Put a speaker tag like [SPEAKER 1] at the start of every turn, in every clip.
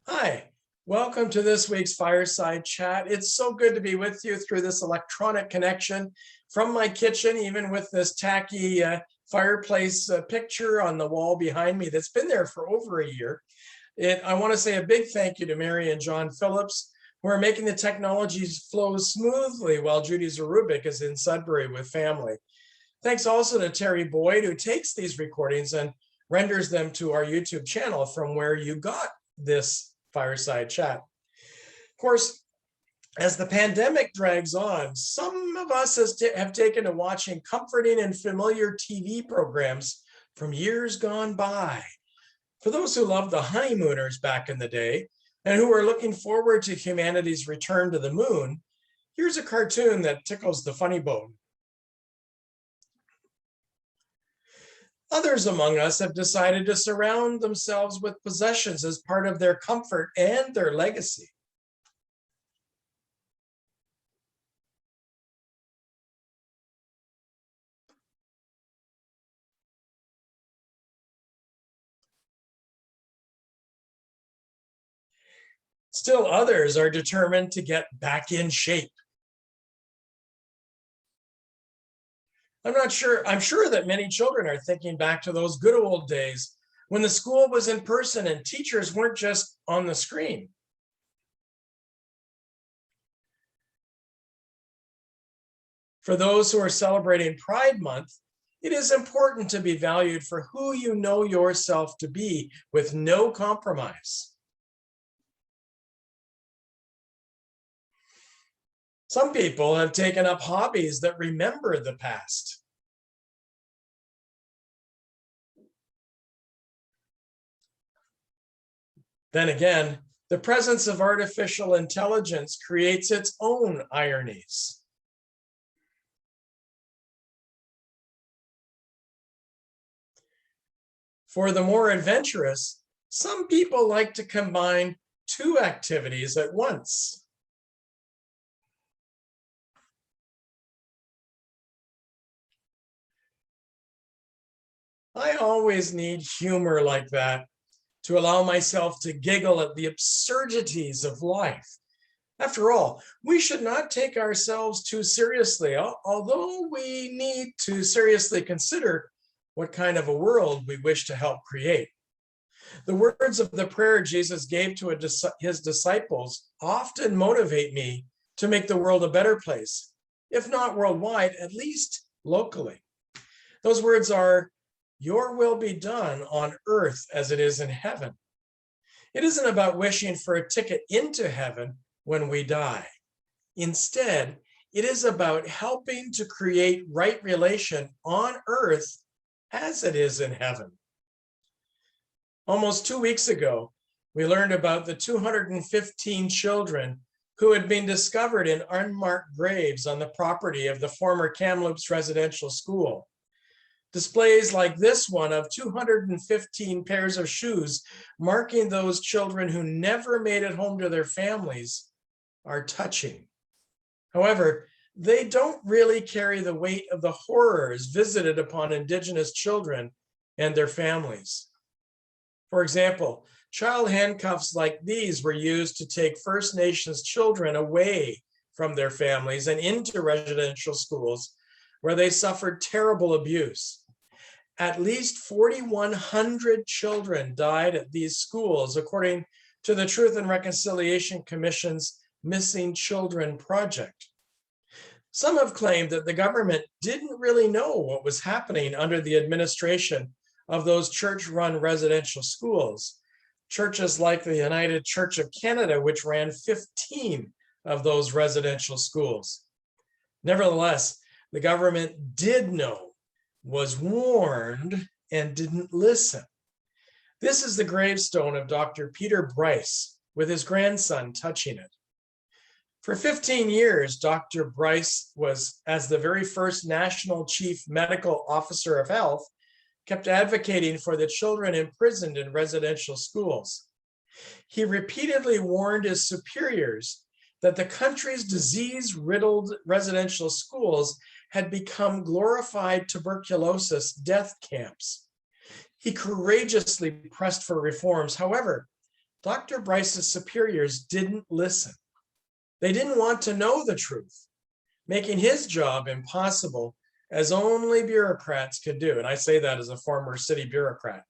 [SPEAKER 1] Hi, welcome to this week's Fireside Chat. It's so good to be with you through this electronic connection from my kitchen, even with this tacky fireplace picture on the wall behind me that's been there for over a year. I want to say a big thank you to Mary and John Phillips, who are making the technologies flow smoothly while Judy Zarubik is in Sudbury with family. Thanks also to Terry Boyd, who takes these recordings and renders them to our YouTube channel from where you got this Fireside Chat. Of course, as the pandemic drags on, some of us have taken to watching comforting and familiar TV programs from years gone by. For those who loved the honeymooners back in the day and who are looking forward to humanity's return to the moon, here's a cartoon that tickles the funny bone. Others among us have decided to surround themselves with possessions as part of their comfort and their legacy. Still others are determined to get back in shape. I'm sure that many children are thinking back to those good old days when the school was in person and teachers weren't just on the screen. For those who are celebrating Pride Month, it is important to be valued for who you know yourself to be with no compromise. Some people have taken up hobbies that remember the past. Then again, the presence of artificial intelligence creates its own ironies. For the more adventurous, some people like to combine two activities at once. I always need humor like that to allow myself to giggle at the absurdities of life. After all, we should not take ourselves too seriously, although we need to seriously consider what kind of a world we wish to help create. The words of the prayer Jesus gave to his disciples often motivate me to make the world a better place, if not worldwide, at least locally. Those words are, "Your will be done on earth as it is in heaven." It isn't about wishing for a ticket into heaven when we die. Instead, it is about helping to create right relation on earth as it is in heaven. Almost 2 weeks ago, we learned about the 215 children who had been discovered in unmarked graves on the property of the former Kamloops residential school. Displays like this one of 215 pairs of shoes marking those children who never made it home to their families are touching. However, they don't really carry the weight of the horrors visited upon Indigenous children and their families. For example, child handcuffs like these were used to take First Nations children away from their families and into residential schools where they suffered terrible abuse. At least 4,100 children died at these schools, according to the Truth and Reconciliation Commission's Missing Children Project. Some have claimed that the government didn't really know what was happening under the administration of those church-run residential schools. Churches like the United Church of Canada, which ran 15 of those residential schools. Nevertheless, the government did know, was warned, and didn't listen. This is the gravestone of Dr. Peter Bryce, with his grandson touching it. For 15 years, Dr. Bryce was, as the very first National Chief Medical Officer of Health, kept advocating for the children imprisoned in residential schools. He repeatedly warned his superiors that the country's disease-riddled residential schools had become glorified tuberculosis death camps. He courageously pressed for reforms. However, Dr. Bryce's superiors didn't listen. They didn't want to know the truth, making his job impossible, as only bureaucrats could do. And I say that as a former city bureaucrat.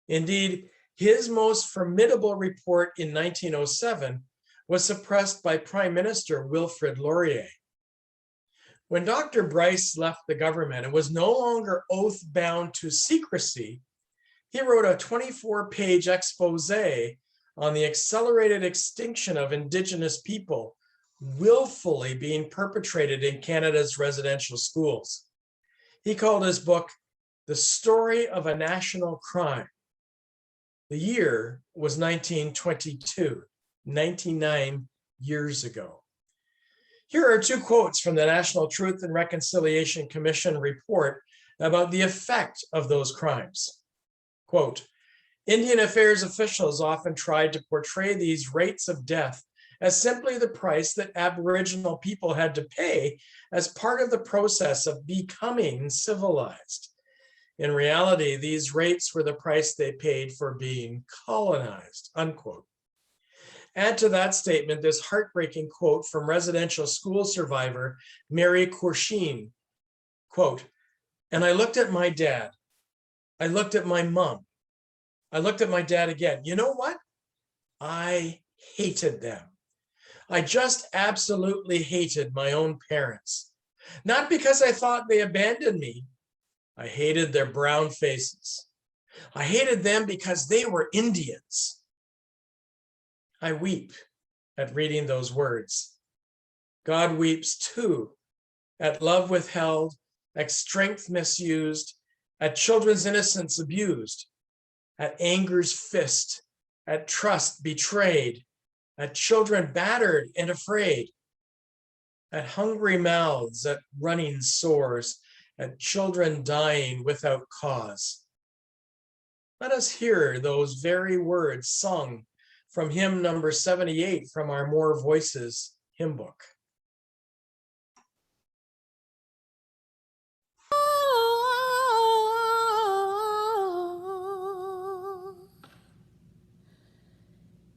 [SPEAKER 1] Indeed, his most formidable report in 1907 was suppressed by Prime Minister Wilfrid Laurier. When Dr. Bryce left the government and was no longer oath-bound to secrecy, he wrote a 24-page expose on the accelerated extinction of Indigenous people willfully being perpetrated in Canada's residential schools. He called his book The Story of a National Crime. The year was 1922, 99 years ago. Here are two quotes from the National Truth and Reconciliation Commission report about the effect of those crimes. Quote, Indian Affairs officials often tried to portray these rates of death as simply the price that Aboriginal people had to pay as part of the process of becoming civilized. In reality, these rates were the price they paid for being colonized, unquote. Add to that statement this heartbreaking quote from residential school survivor Mary Courchine, quote, and I looked at my dad, I looked at my mom, I looked at my dad again. You know what? I hated them. I just absolutely hated my own parents. Not because I thought they abandoned me. I hated their brown faces. I hated them because they were Indians. I weep at reading those words. God weeps too at love withheld, at strength misused, at children's innocence abused, at anger's fist, at trust betrayed, at children battered and afraid, at hungry mouths, at running sores, at children dying without cause. Let us hear those very words sung from hymn number 78 from our More Voices hymn book.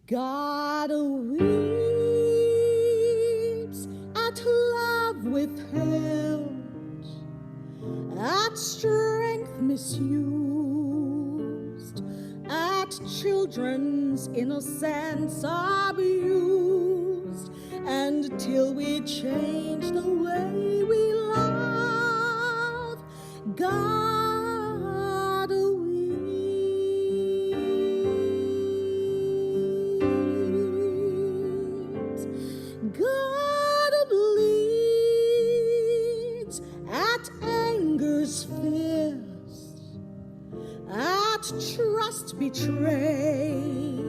[SPEAKER 2] God weeps at love withheld, at strength misused, at children's innocence abused, and till we change the way we love, God weeps. God bleeds at anger's fist, at trust betrayed,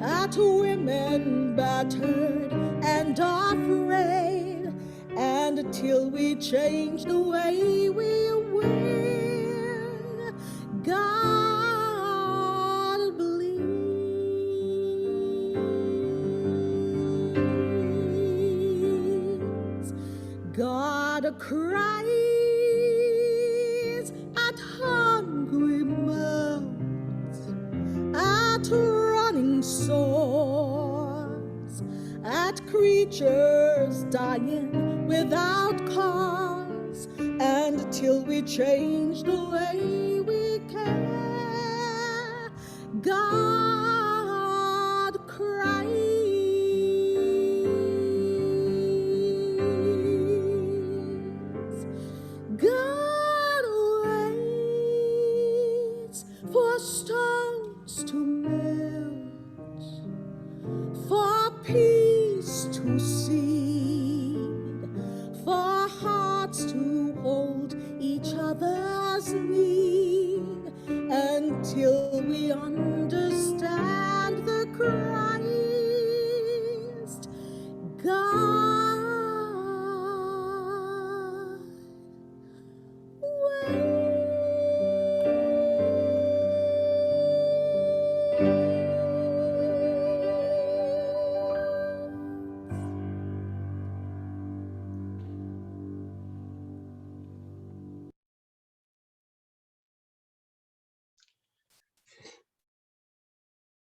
[SPEAKER 2] at women battered and afraid, and till we change the way we win, God bleeds. God cries at hungry mouths, at running sores, at creatures dying without cause, and till we change the way we care, God cries. God waits for stones to melt, for peace to seed, for hearts to hold each other's need, until we understand the Christ. God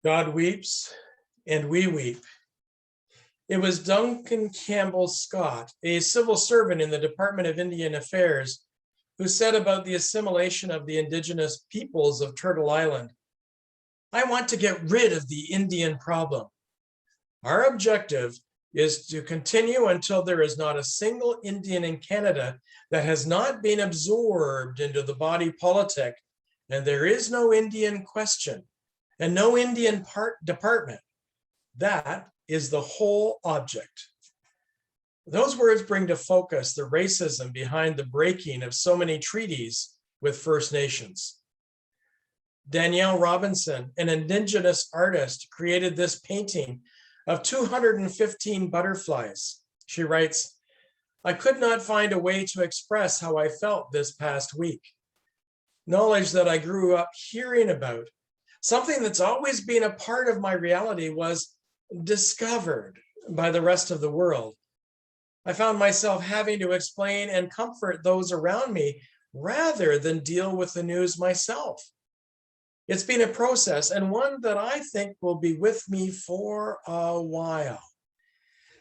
[SPEAKER 1] God weeps and we weep. It was Duncan Campbell Scott, a civil servant in the Department of Indian Affairs, who said about the assimilation of the indigenous peoples of Turtle Island, "I want to get rid of the Indian problem. Our objective is to continue until there is not a single Indian in Canada that has not been absorbed into the body politic, and there is no Indian question and no Indian department. That is the whole object." Those words bring to focus the racism behind the breaking of so many treaties with First Nations. Danielle Robinson, an Indigenous artist, created this painting of 215 butterflies. She writes, "I could not find a way to express how I felt this past week. Knowledge that I grew up hearing about, something that's always been a part of my reality, was discovered by the rest of the world. I found myself having to explain and comfort those around me rather than deal with the news myself. It's been a process, and one that I think will be with me for a while.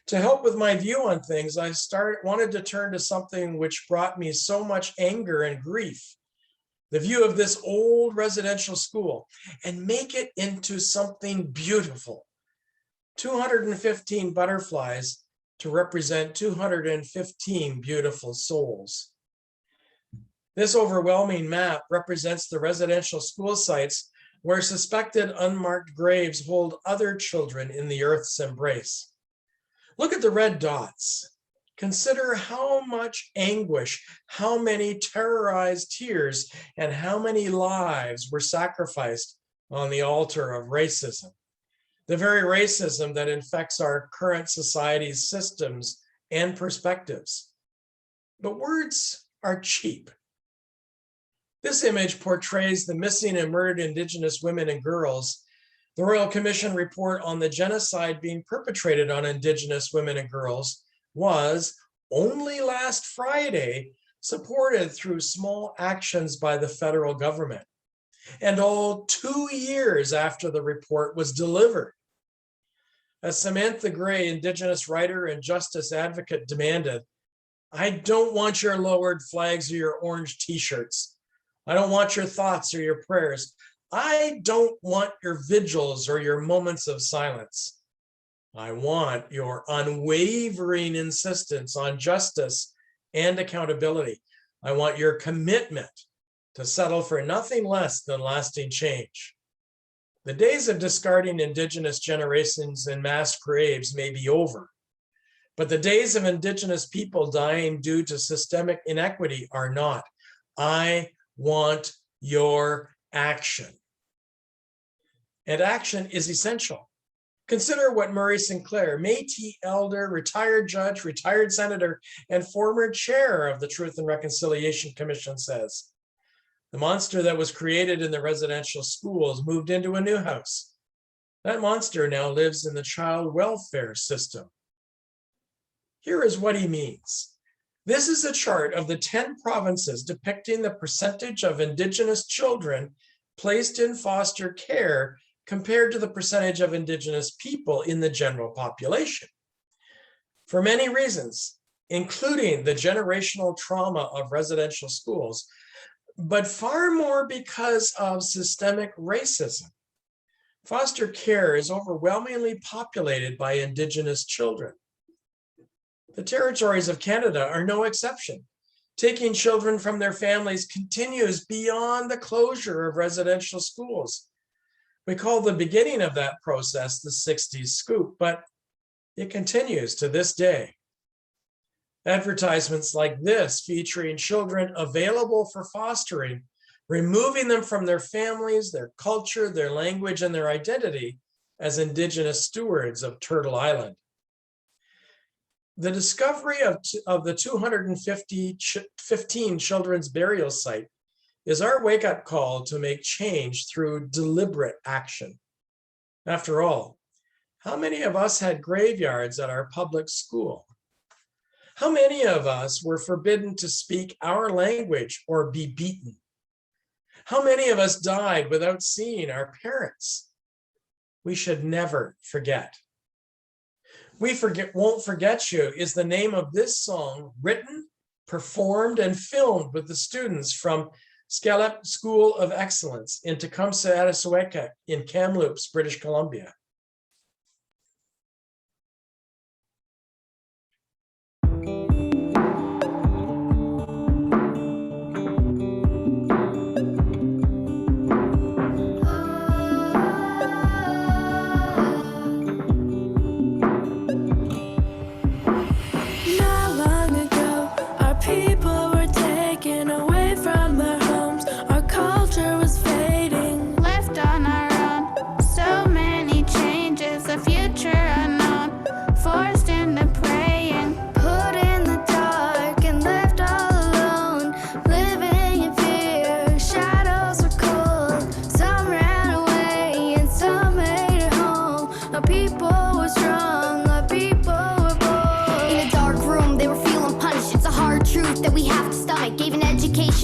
[SPEAKER 1] To help with my view on things, I wanted to turn to something which brought me so much anger and grief, the view of this old residential school, and make it into something beautiful. 215 butterflies to represent 215 beautiful souls." This overwhelming map represents the residential school sites where suspected unmarked graves hold other children in the earth's embrace. Look at the red dots. Consider how much anguish, how many terrorized tears, and how many lives were sacrificed on the altar of racism. The very racism that infects our current society's systems and perspectives. But words are cheap. This image portrays the missing and murdered Indigenous women and girls. The Royal Commission report on the genocide being perpetrated on Indigenous women and girls was, only last Friday, supported through small actions by the federal government, and all 2 years after the report was delivered. As Samantha Gray, Indigenous writer and justice advocate, demanded, "I don't want your lowered flags or your orange t-shirts. I don't want your thoughts or your prayers. I don't want your vigils or your moments of silence. I want your unwavering insistence on justice and accountability. I want your commitment to settle for nothing less than lasting change." The days of discarding Indigenous generations in mass graves may be over, but the days of Indigenous people dying due to systemic inequity are not. I want your action. And action is essential. Consider what Murray Sinclair, Métis elder, retired judge, retired senator, and former chair of the Truth and Reconciliation Commission says. The monster that was created in the residential schools moved into a new house. That monster now lives in the child welfare system. Here is what he means. This is a chart of the 10 provinces depicting the percentage of Indigenous children placed in foster care compared to the percentage of Indigenous people in the general population. For many reasons, including the generational trauma of residential schools, but far more because of systemic racism, foster care is overwhelmingly populated by Indigenous children. The territories of Canada are no exception. Taking children from their families continues beyond the closure of residential schools. We call the beginning of that process the 60s scoop, but it continues to this day. Advertisements like this featuring children available for fostering, removing them from their families, their culture, their language, and their identity as Indigenous stewards of Turtle Island. The discovery of the 215 children's burial site is our wake-up call to make change through deliberate action. After all, how many of us had graveyards at our public school? How many of us were forbidden to speak our language or be beaten? How many of us died without seeing our parents? we should never forget. Won't Forget You is the name of this song, written, performed, and filmed with the students from Scallop School of Excellence in Tecumseh, Atasweka in Kamloops, British Columbia.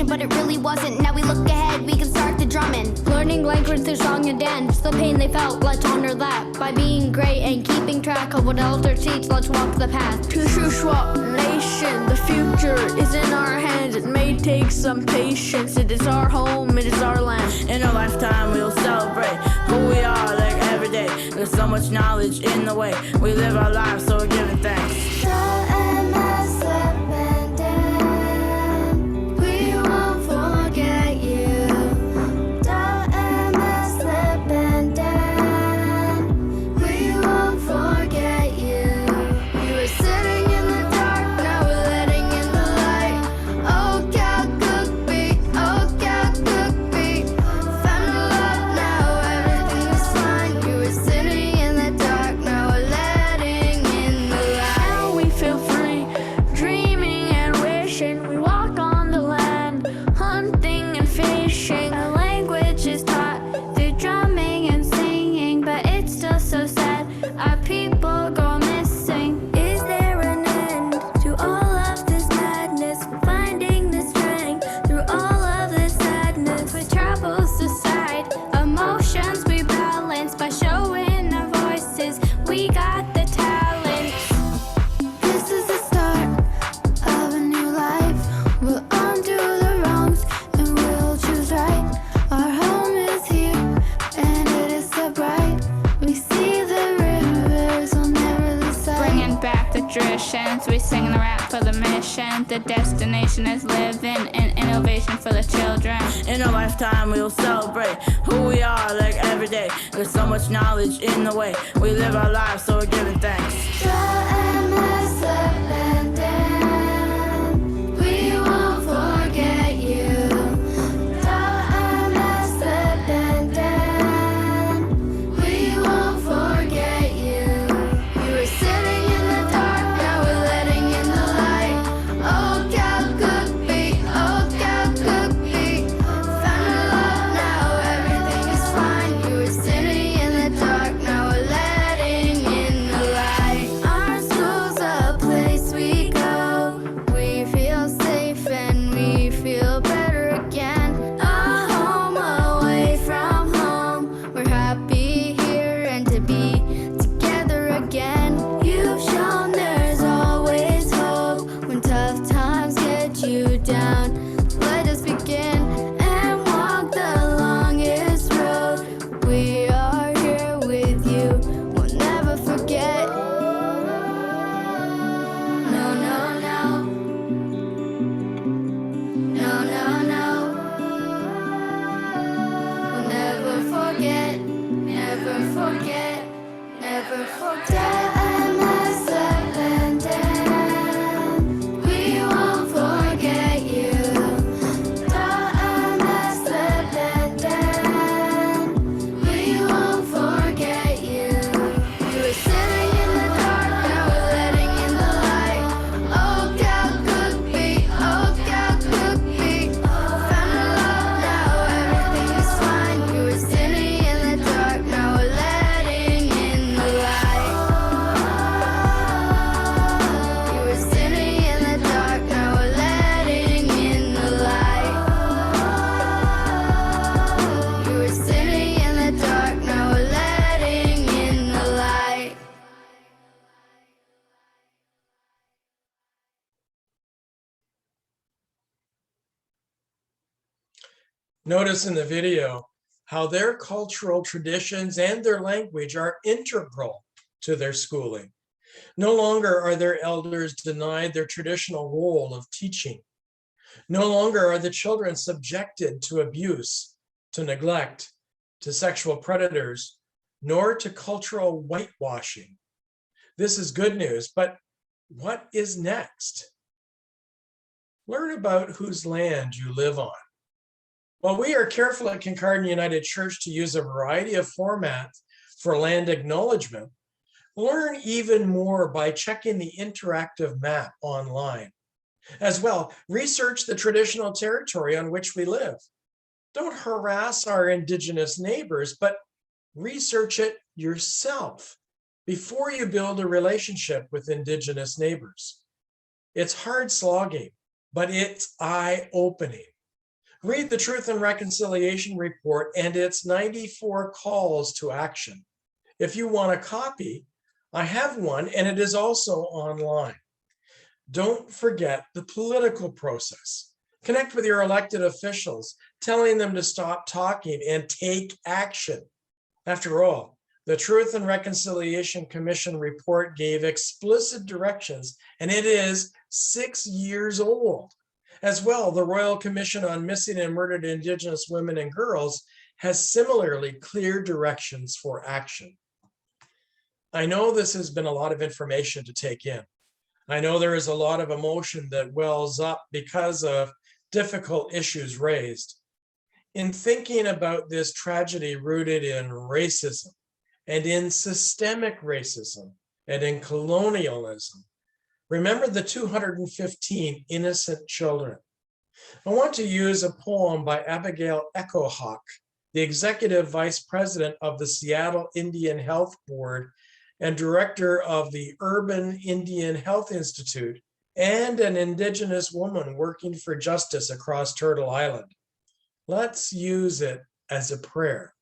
[SPEAKER 3] But it really wasn't. Now we look ahead, we can start the drumming. Learning language through song and dance. The pain they felt, let's honor that. By being great and keeping track of what elders teach, let's walk the path.
[SPEAKER 4] To Shuswap Nation, the future is in our hands. It may take some patience. It is our home, it is our land.
[SPEAKER 5] In a lifetime we'll celebrate who we are like every day. There's so much knowledge in the way we live our lives, so we're giving thanks.
[SPEAKER 6] We sing and rap for the mission. The destination is living and innovation for the children.
[SPEAKER 5] In a lifetime we'll celebrate who we are like every day. There's so much knowledge in the way we live our lives, so we're giving thanks.
[SPEAKER 1] Notice in the video how their cultural traditions and their language are integral to their schooling. No longer are their elders denied their traditional role of teaching. No longer are the children subjected to abuse, to neglect, to sexual predators, nor to cultural whitewashing. This is good news, but what is next? Learn about whose land you live on. While we are careful at Kincardine United Church to use a variety of formats for land acknowledgement, learn even more by checking the interactive map online. As well, research the traditional territory on which we live. Don't harass our Indigenous neighbors, but research it yourself before you build a relationship with Indigenous neighbors. It's hard slogging, but it's eye-opening. Read the Truth and Reconciliation Report and its 94 calls to action. If you want a copy, I have one, and it is also online. Don't forget the political process. Connect with your elected officials, telling them to stop talking and take action. After all, the Truth and Reconciliation Commission report gave explicit directions, and it is 6 years old. As well, the Royal Commission on Missing and Murdered Indigenous Women and Girls has similarly clear directions for action. I know this has been a lot of information to take in. I know there is a lot of emotion that wells up because of difficult issues raised. In thinking about this tragedy rooted in racism and in systemic racism and in colonialism, remember the 215 innocent children. I want to use a poem by Abigail Echo Hawk, the executive vice president of the Seattle Indian Health Board and director of the Urban Indian Health Institute, and an Indigenous woman working for justice across Turtle Island. Let's use it as a prayer.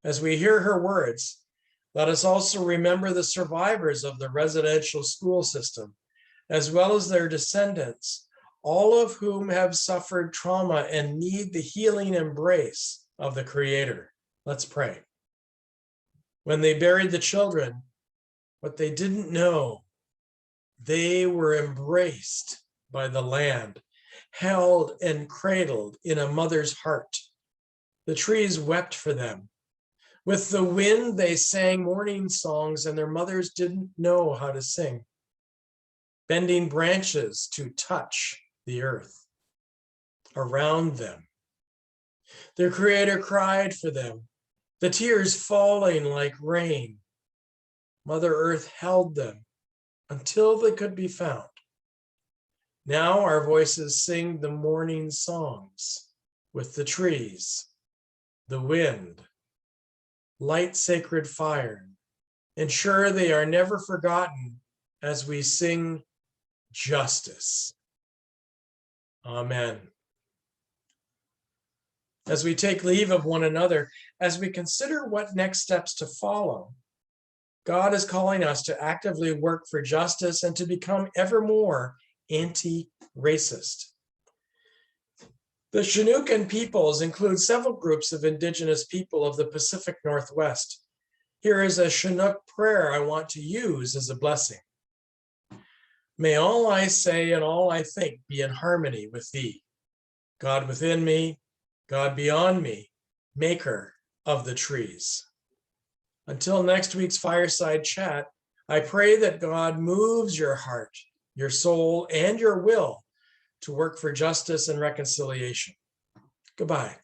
[SPEAKER 1] As we hear her words, let us also remember the survivors of the residential school system, as well as their descendants, all of whom have suffered trauma and need the healing embrace of the Creator. Let's pray. When they buried the children, what they didn't know, they were embraced by the land, held and cradled in a mother's heart. The trees wept for them. With the wind, they sang morning songs, and their mothers didn't know how to sing, bending branches to touch the earth around them. Their Creator cried for them, the tears falling like rain. Mother Earth held them until they could be found. Now our voices sing the morning songs with the trees, the wind, light sacred fire. Ensure they are never forgotten as we sing justice. Amen. As we take leave of one another, as we consider what next steps to follow, God is calling us to actively work for justice and to become ever more anti-racist. The Chinookan peoples include several groups of Indigenous people of the Pacific Northwest. Here is a Chinook prayer I want to use as a blessing. May all I say and all I think be in harmony with thee, God within me, God beyond me, maker of the trees. Until next week's Fireside Chat, I pray that God moves your heart, your soul, and your will to work for justice and reconciliation. Goodbye.